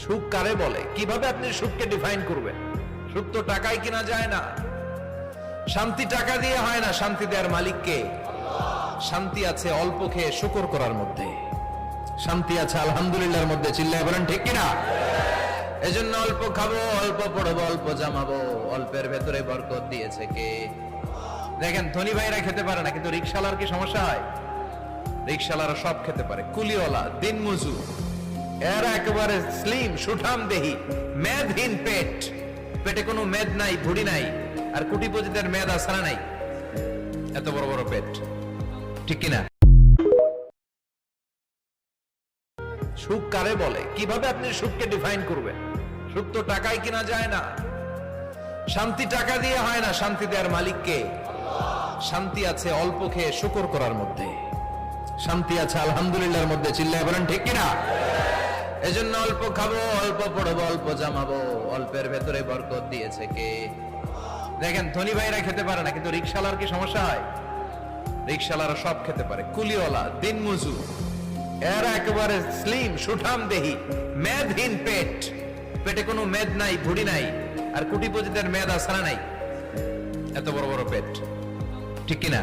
সুখ কারে বলে? কিভাবে আপনি সুখকে ডিফাইন করবেন? সুখ তো টাকায় কিনা যায় না। শান্তি টাকা দিয়ে হয় না, শান্তি দেওয়ার মালিককে। শান্তি আছে অল্প খেয়ে শুকর করার মধ্যে, শান্তি আছে আলহামদুলিল্লাহর মধ্যে। চিল্লায় বলেন ঠিক কিনা? এজন্য অল্প খাবো, অল্প পড়বো, অল্প জামাবো, অল্পের ভেতরে বরকত দিয়েছে কে? দেখেন ধনী ভাইরা খেতে পারে না, কিন্তু রিকশালার কি সমস্যা হয়? রিকশালারা সব খেতে পারে। কুলিওয়ালা, দিনমজুর, এরা একেবারে স্লিম সুঠাম দেহি, মেদহীন পেট, পেটে কোনো মেদ নাই, ভুড়ি নাই। আর কোটিপতিদের মেদ আসারা নাই, এত বড় বড় পেট। ঠিক কিনা? সুখ কারে বলে? কিভাবে আপনি সুখকে ডিফাইন করবেন? সুখ তো টাকায় কিনা যায় না। শান্তি টাকা দিয়ে হয় না, শান্তি দেওয়ার মালিককে। শান্তি আছে অল্প খেয়ে শুকর করার মধ্যে, শান্তি আছে আলহামদুলিল্লাহর মধ্যে। চিল্লায় বলেন ঠিক কিনা? এজন্য অল্প খাবো, অল্প পড়বো, অল্প জামাবো, অল্পের ভেতরে বরকত দিয়েছে কে? দেখেন ধনী ভাইরা খেতে পারে না, কিন্তু রিকশালার কি সমস্যা হয়? রিকশালারা সব খেতে পারে। কুলিওয়ালা, দিনমজুর, এরা একেবারে স্লিম সুঠাম দেহি, মেদহীন পেট, পেটে কোনো মেদ নাই, ভুড়ি নাই। আর কোটিপতিদের মেদ আসারা নাই, এত বড় বড় পেট। ঠিক কিনা?